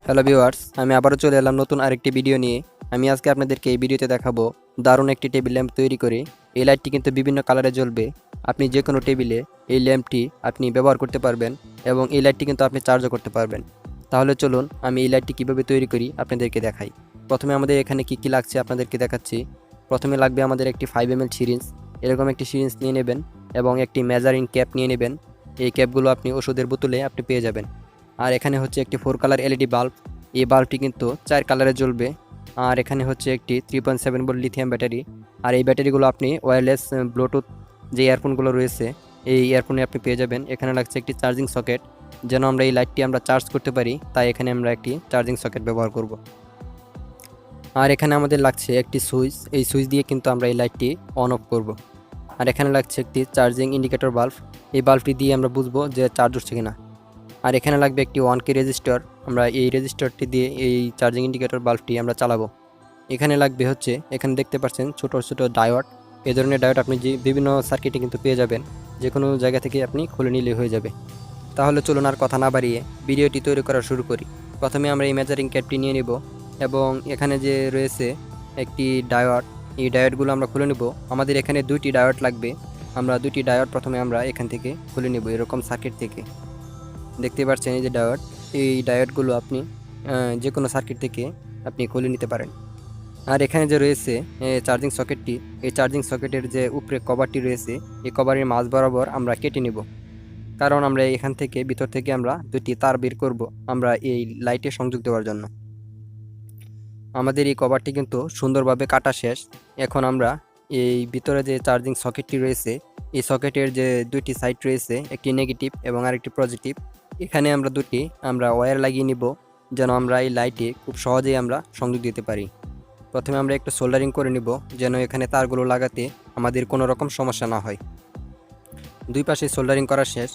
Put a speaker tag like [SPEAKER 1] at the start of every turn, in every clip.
[SPEAKER 1] Hello viewers, আমি আবারও চলে এলাম নতুন আরেকটি ভিডিও নিয়ে। আমি আজকে আপনাদেরকে এই ভিডিওতে দেখাবো দারুণ একটি টেবিল ল্যাম্প তৈরি করে। এই লাইটটি কিন্তু বিভিন্ন কালারে জ্বলবে। আপনি যে কোনো টেবিলে এই ল্যাম্পটি আপনি ব্যবহার করতে পারবেন এবং এই লাইটটি কিন্তু আপনি চার্জও করতে পারবেন। তাহলে চলুন আমি এই লাইটটি কীভাবে তৈরি করি আপনাদেরকে দেখাই। প্রথমে আমাদের এখানে কি লাগছে আপনাদেরকে দেখাচ্ছি। প্রথমে লাগবে আমাদের একটি 5 ml সিরিঞ্জ। এরকম একটি সিরিঞ্জ নিয়ে নেবেন এবং একটি মেজারিং ক্যাপ নিয়ে নেবেন। এই ক্যাপগুলো আপনি ওষুধের বোতলে আপনি পেয়ে যাবেন। আর এখানে হচ্ছে একটি 4 কালার এলইডি বাল্ব। এই বাল্বটি কিন্তু 4 কালারে জ্বলবে। আর এখানে হচ্ছে একটি 3.7 ভোল্ট লিথিয়াম ব্যাটারি। আর এই ব্যাটারিগুলো আপনি ওয়্যারলেস ব্লুটুথ যে ইয়ারফোনগুলো রয়েছে এই ইয়ারফোনে আপনি পেয়ে যাবেন। এখানে লাগছে একটি চার্জিং সকেট, যেন আমরা এই লাইটটি আমরা চার্জ করতে পারি, তাই এখানে আমরা একটি চার্জিং সকেট ব্যবহার করব। আর এখানে আমাদের লাগছে একটি সুইচ। এই সুইচ দিয়ে কিন্তু আমরা এই লাইটটি অন অফ করব। আর এখানে লাগছে একটি চার্জিং ইন্ডিকেটর বাল্ব। এই বাল্বটি দিয়ে আমরা বুঝবো যে চার্জ হচ্ছে কিনা। আর এখানে লাগবে একটি 1K রেজিস্টার। আমরা এই রেজিস্টারটি দিয়ে এই চার্জিং ইন্ডিকেটর বাল্বটি আমরা চালাবো। এখানে লাগবে হচ্ছে, এখানে দেখতে পাচ্ছেন ছোট ছোট ডায়োড। এই ধরনের ডায়োড আপনি যে বিভিন্ন সার্কিটে কিন্তু পেয়ে যাবেন, যে কোনো জায়গা থেকে আপনি খুলে নিলে হয়ে যাবে। তাহলে চলুন আর কথা না বাড়িয়ে ভিডিওটি তৈরি করা শুরু করি। প্রথমে আমরা এই মেজারিং ক্যাপটি নিয়ে নিব এবং এখানে যে রয়েছে একটি ডায়োড, এই ডায়োডগুলো আমরা খুলে নেব। আমাদের এখানে 2টি ডায়োড লাগবে। আমরা 2টি ডায়োড প্রথমে আমরা এখান থেকে খুলে নেব, এরকম সার্কিট থেকে। দেখতে পাচ্ছেন এই যে ডায়োড, এই ডায়োডগুলো আপনি যে কোনো সার্কিট থেকে আপনি খুলে নিতে পারেন। আর এখানে যে রয়েছে চার্জিং সকেটটি, এই চার্জিং সকেটের যে উপরে কভারটি রয়েছে, এই কভারের মাঝ বরাবর আমরা কেটে নেব, কারণ আমরা এখান থেকে ভিতর থেকে আমরা 2টি তার বের করব আমরা এই লাইটে সংযোগ দেওয়ার জন্য। আমাদের এই কভারটি কিন্তু সুন্দরভাবে কাটা শেষ। এখন আমরা এই ভিতরে যে চার্জিং সকেটটি রয়েছে, এই সকেটের যে 2টি সাইড রয়েছে, একটি নেগেটিভ এবং আরেকটি পজিটিভ, এখানে আমরা 2টি আমরা ওয়্যার লাগিয়ে নিব, যেন আমরা এই লাইটে খুব সহজেই আমরা সংযোগ দিতে পারি। প্রথমে আমরা একটু সোল্ডারিং করে নিব, যেন এখানে তারগুলো লাগাতে আমাদের কোনো রকম সমস্যা না হয়। দুই পাশে সোল্ডারিং করা শেষ।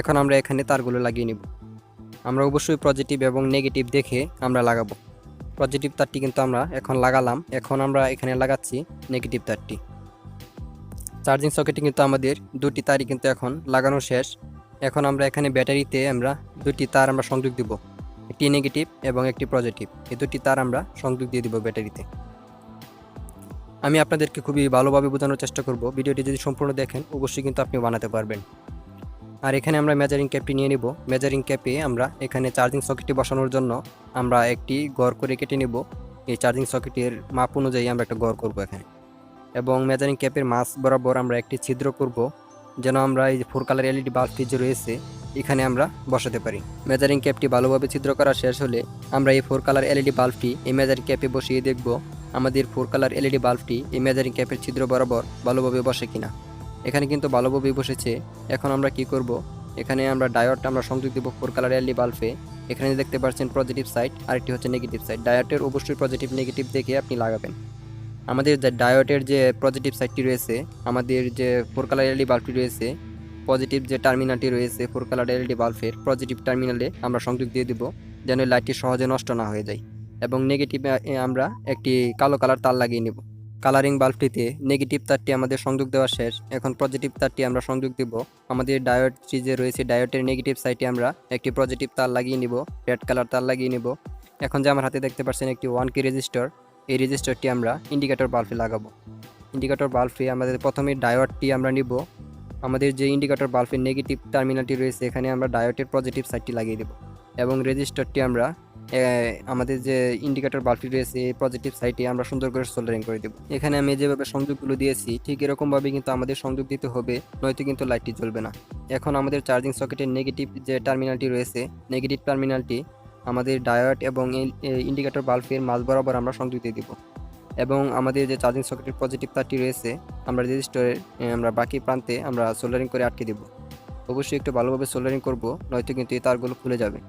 [SPEAKER 1] এখন আমরা এখানে তারগুলো লাগিয়ে নিব। আমরা অবশ্যই পজিটিভ এবং নেগেটিভ দেখে আমরা লাগাবো। পজিটিভ তারটি কিন্তু আমরা এখন লাগালাম। এখন আমরা এখানে লাগাচ্ছি নেগেটিভ তারটি। চার্জিং সকেটে কিন্তু আমাদের 2টি তারই কিন্তু এখন লাগানো শেষ। এখন আমরা এখানে ব্যাটারিতে আমরা 2টি তার আমরা সংযোগ দিব, একটি নেগেটিভ এবং একটি পজিটিভ। এই 2টি তার আমরা সংযোগ দিয়ে দিব ব্যাটারিতে। আমি আপনাদেরকে খুবই ভালোভাবে বোঝানোর চেষ্টা করব। ভিডিওটি যদি সম্পূর্ণ দেখেন অবশ্যই কিন্তু আপনি বানাতে পারবেন। আর এখানে আমরা মেজারিং ক্যাপটি নিয়ে নিব। মেজারিং ক্যাপে আমরা এখানে চার্জিং সকেটটি বসানোর জন্য আমরা একটি গড় করে কেটে নেব। এই চার্জিং সকেটের মাপ অনুযায়ী আমরা একটা গড় করব এখানে, এবং মেজারিং ক্যাপের মাঝ বরাবর আমরা একটি ছিদ্র করব, যেন আমরা এই যে 4 কালার এলইডি বাল্বটি যে রয়েছে এখানে আমরা বসাতে পারি। মেজারিং ক্যাপটি ভালোভাবে ছিদ্র করা শেষ হলে আমরা এই 4 কালার এলইডি বাল্বটি এই মেজারিং ক্যাপে বসিয়ে দেখব আমাদের 4 কালার এলইডি বাল্বটি এই মেজারিং ক্যাপের ছিদ্র বরাবর ভালোভাবে বসে কিনা। এখানে কিন্তু ভালোভাবেই বসেছে। এখন আমরা কি করব, এখানে আমরা ডায়োডটা আমরা সংযোগ দেব 4 কালার এলইডি বাল্বে। এখানে দেখতে পাচ্ছেন পজিটিভ সাইড, আরেকটি হচ্ছে নেগেটিভ সাইড। ডায়োডের অবশ্যই পজিটিভ নেগেটিভ দেখে আপনি লাগাবেন। আমাদের যে ডায়োডের যে পজিটিভ সাইডটি রয়েছে, আমাদের যে 4 কালার এলইডি বাল্বটি রয়েছে, পজিটিভ যে টার্মিনালটি রয়েছে 4 কালার এলইডি বাল্বের পজিটিভ টার্মিনালে আমরা সংযোগ দিয়ে দেব, যেন লাইটটি সহজে নষ্ট না হয়ে যায়। এবং নেগেটিভে আমরা একটি কালো কালার তার লাগিয়ে নেব। কালারিং বাল্বটিতে নেগেটিভ তারটি আমাদের সংযোগ দেওয়া শেষ। এখন পজিটিভ তারটি আমরা সংযোগ দেব। আমাদের ডায়োডটি যে রয়েছে, ডায়োডের নেগেটিভ সাইডে আমরা একটি পজিটিভ তার লাগিয়ে নিব, রেড কালার তার লাগিয়ে নেব। এখন যে আমার হাতে দেখতে পাচ্ছেন একটি 1K রেজিস্টার, এই রেজিস্টারটি আমরা ইন্ডিকেটর বাল্বে লাগাবো। ইন্ডিকেটর বাল্বে আমাদের প্রথমে ডায়োডটি আমরা নিব। আমাদের যে ইন্ডিকেটর বাল্বের নেগেটিভ টার্মিনালটি রয়েছে এখানে আমরা ডায়োডের পজিটিভ সাইডটি লাগিয়ে দেব, এবং রেজিস্টারটি আমরা আমাদের যে ইন্ডিকেটর বাল্বটি রয়েছে এই পজিটিভ সাইডে আমরা সুন্দর করে সোল্ডারিং করে দেব। এখানে আমি যেভাবে সংযোগগুলো দিয়েছি ঠিক এরকমভাবে কিন্তু আমাদের সংযোগ দিতে হবে, নয়তো কিন্তু লাইটটি জ্বলবে না। এখন আমাদের চার্জিং সকেটের নেগেটিভ যে টার্মিনালটি রয়েছে, নেগেটিভ টার্মিনালটি আমাদের ডায়োড এবং ইন্ডিকেটর বাল্বের মাঝ বরাবর আমরা সংযোগ দিয়ে দিব, এবং আমাদের যে চার্জিং সকেটের পজিটিভ তারটি রয়েছে আমরা রেজিস্টারের আমরা বাকি প্রান্তে আমরা সোল্ডারিং করে আটকে দেব। অবশ্যই একটু ভালোভাবে সোল্ডারিং করব, নয়তো কিন্তু এই তারগুলো খুলে যাবে।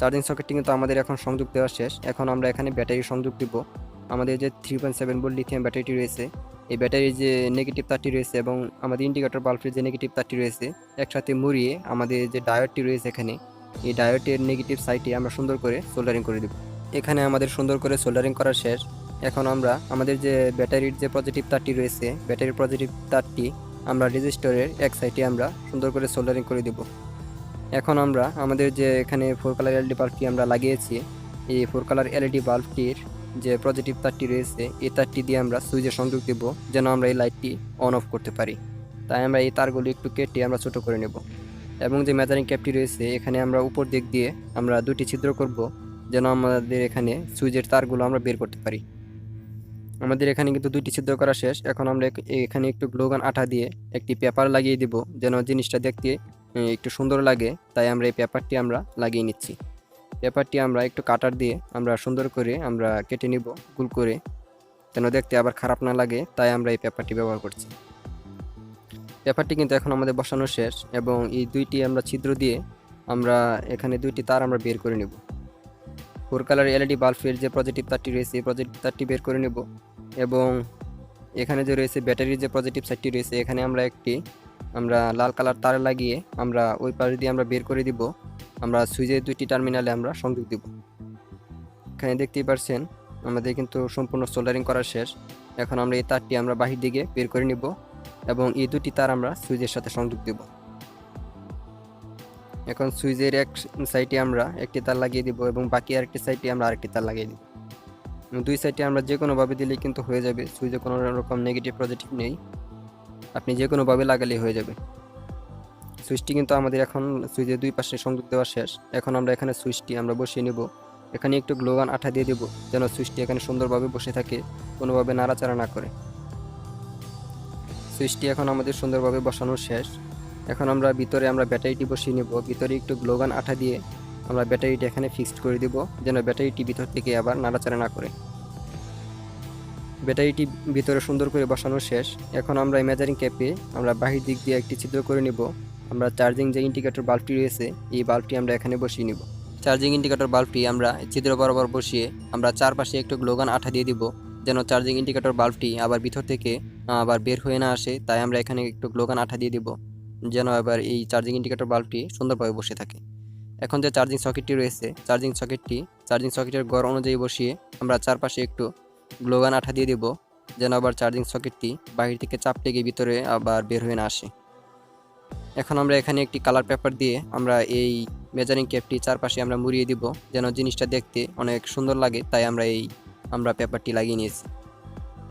[SPEAKER 1] চার্জিং সকেটটি কিন্তু আমাদের এখন সংযোগ দেওয়া শেষ। এখন আমরা এখানে ব্যাটারি সংযোগ দিব। আমাদের যে 3.7 ভোল্ট লিথিয়াম ব্যাটারিটি রয়েছে, এই ব্যাটারির যে নেগেটিভ তারটি রয়েছে এবং আমাদের ইন্ডিকেটর বাল্বের যে নেগেটিভ তারটি রয়েছে একসাথে মুড়িয়ে আমাদের যে ডায়োডটি রয়েছে এখানে, এই ডায়োডের নেগেটিভ সাইডে আমরা সুন্দর করে সোল্ডারিং করে দেব। এখানে আমাদের সুন্দর করে সোল্ডারিং করা শেষ। এখন আমরা আমাদের যে ব্যাটারির যে পজিটিভ তারটি রয়েছে, ব্যাটারির পজিটিভ তারটি আমরা রেজিস্টারের এক সাইডে আমরা সুন্দর করে সোল্ডারিং করে দেব। এখন আমরা আমাদের যে এখানে 4 কালার এলইডি বাল্বটি আমরা লাগিয়েছি, এই 4 কালার এলইডি বাল্বটির যে পজিটিভ তারটি রয়েছে এই তারটি দিয়ে আমরা সুইচে সংযোগ দেব, যেন আমরা এই লাইটটি অন অফ করতে পারি। তাই আমরা এই তারগুলি একটু কেটে আমরা ছোট করে নেব, এবং যে মেজারিং ক্যাপটি রয়েছে এখানে আমরা উপর দিক দিয়ে আমরা 2টি ছিদ্র করব, যেন আমাদের এখানে সুইচের তারগুলো আমরা বের করতে পারি। আমাদের এখানে কিন্তু 2টি ছিদ্র করা শেষ। এখন আমরা এখানে একটু গ্লুগান আঠা দিয়ে একটি পেপার লাগিয়ে দিব, যেন জিনিসটা দেখতে একটু সুন্দর লাগে। তাই আমরা এই পেপারটি আমরা লাগিয়ে নিচ্ছি। পেপারটি আমরা একটু কাটার দিয়ে আমরা সুন্দর করে আমরা কেটে নিব গোল করে, যেন দেখতে আবার খারাপ না লাগে। তাই আমরা এই পেপারটি ব্যবহার করছি। পেপারটি কিন্তু এখন আমাদের বসানো শেষ, এবং এই 2টি আমরা ছিদ্র দিয়ে আমরা এখানে 2টি তার আমরা বের করে নেব। 4 কালার এলইডি বাল্বের যে পজিটিভ তারটি রয়েছে এই পজিটিভ তারটি বের করে নেব, এবং এখানে যে রয়েছে ব্যাটারির যে পজিটিভ সাইডটি রয়েছে এখানে আমরা লাল কালার তার লাগিয়ে আমরা ওই পাশ দিয়ে আমরা বের করে দিব। আমরা সুইচের 2টি টার্মিনালে আমরা সংযোগ দিব। এখানে দেখতেই পাচ্ছেন আমাদের কিন্তু সম্পূর্ণ সোল্ডারিং করা শেষ। এখন আমরা এই তারটি আমরা বাহির দিকে বের করে নিব, এবং এই 2টি তার আমরা সুইচের সাথে সংযোগ দেব। এখন সুইচের এক সাইডে আমরা একটি তার লাগিয়ে দিব, এবং বাকি আরেকটি সাইডে আমরা আরেকটি তার লাগিয়ে দিব। 2 সাইডে আমরা যে কোনোভাবে দিলেই কিন্তু হয়ে যাবে। সুইচে কোনো রকম নেগেটিভ পজিটিভ নেই, আপনি যে কোনোভাবে লাগালেই হয়ে যাবে। সুইচটি কিন্তু আমাদের এখন সুইচের 2 পাশে সংযোগ দেওয়া শেষ। এখন আমরা এখানে সুইচটি আমরা বসিয়ে নেব। এখানে একটু গ্লুগান আঠা দিয়ে দেব, যেন সুইচটি এখানে সুন্দরভাবে বসে থাকে, কোনোভাবে নাড়াচাড়া না করে। সুইচটি এখন আমাদের সুন্দরভাবে বসানো শেষ। এখন আমরা ভিতরে আমরা ব্যাটারিটি বসিয়ে নেব। ভিতরে একটু গ্লুগান আঠা দিয়ে আমরা ব্যাটারিটি এখানে ফিক্সড করে দেব, যেন ব্যাটারিটি ভিতর থেকে আবার নাড়াচাড়া না করে। ব্যাটারিটি ভিতরে সুন্দর করে বসানো শেষ। এখন আমরা এই মেজারিং ক্যাপে আমরা বাহির দিক দিয়ে একটি ছিদ্র করে নেব। আমরা চার্জিং যে ইন্ডিকেটর বাল্বটি রয়েছে এই বাল্বটি আমরা এখানে বসিয়ে নেব। চার্জিং ইন্ডিকেটর বাল্বটি আমরা ছিদ্র বরাবর বসিয়ে আমরা চারপাশে একটু গ্লুগান আঠা দিয়ে দিব, যেন চার্জিং ইন্ডিকেটর বাল্বটি আবার ভিতর থেকে আবার বের হয়ে না আসে। তাই আমরা এখানে একটু গ্লুগান আঠা দিয়ে দিব, যেন আবার এই চার্জিং ইন্ডিকেটর বাল্বটি সুন্দরভাবে বসে থাকে। এখন যে চার্জিং সকেটটি রয়েছে চার্জিং সকেটের গড় অনুযায়ী বসিয়ে আমরা চারপাশে একটু গ্লুগান আঠা দিয়ে দিব, যেন আবার চার্জিং সকেটটি বাহির থেকে চাপ লেগে ভিতরে আবার বের হয়ে না আসে। এখন আমরা এখানে একটি কালার পেপার দিয়ে আমরা এই মেজারিং ক্যাপটি চারপাশে আমরা মুড়িয়ে দিব, যেন জিনিসটা দেখতে অনেক সুন্দর লাগে। তাই আমরা পেপারটি লাগিয়ে নিয়েছি।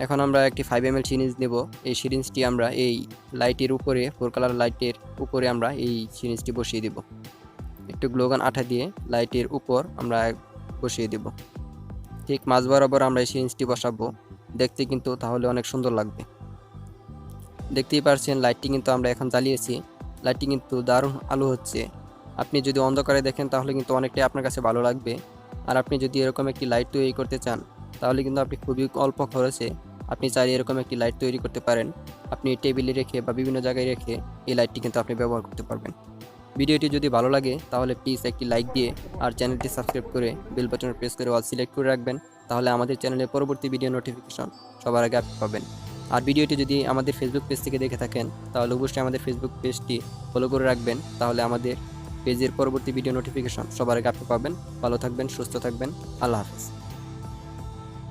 [SPEAKER 1] এখন আমরা একটি 5 ml সিরিঞ্জ নেব। এই সিরিঞ্জটি আমরা এই লাইটের উপরে 4 কালার লাইটের উপরে আমরা এই সিরিঞ্জটি বসিয়ে দিব। একটু গ্লুগান আঠা দিয়ে লাইটের উপর আমরা বসিয়ে দেব। ঠিক মাঝ বরাবর আমরা এই সিরিঞ্জটি বসাবো, দেখতে কিন্তু তাহলে অনেক সুন্দর লাগবে। দেখতেই পারছেন লাইটটি কিন্তু আমরা এখন জ্বালিয়েছি। লাইটটি কিন্তু দারুণ আলো হচ্ছে। আপনি যদি অন্ধকারে দেখেন তাহলে কিন্তু অনেকটাই আপনার কাছে ভালো লাগবে। আর আপনি যদি এরকম একটি লাইট তৈরি করতে চান তাহলে কিন্তু আপনি খুবই অল্প খরচে আপনি চাইলে এরকম একটি লাইট তৈরি করতে পারেন। আপনি টেবিলে রেখে বা বিভিন্ন জায়গায় রেখে এই লাইটটি কিন্তু আপনি ব্যবহার করতে পারবেন। ভিডিওটি যদি ভালো লাগে তাহলে প্লিজ একটি লাইক দিয়ে আর চ্যানেলটি সাবস্ক্রাইব করে বেল বাটন প্রেস করে অল সিলেক্ট করে রাখবেন। তাহলে আমাদের চ্যানেলের পরবর্তী ভিডিও নোটিফিকেশন সবার আগে আপনি পাবেন। আর ভিডিওটি যদি আমাদের ফেসবুক পেজ থেকে দেখে থাকেন তাহলে অবশ্যই আমাদের ফেসবুক পেজটি ফলো করে রাখবেন। তাহলে আমাদের পেজের পরবর্তী ভিডিও নোটিফিকেশন সবার আগে আপনি পাবেন। ভালো থাকবেন, সুস্থ থাকবেন। আল্লাহ হাফেজ।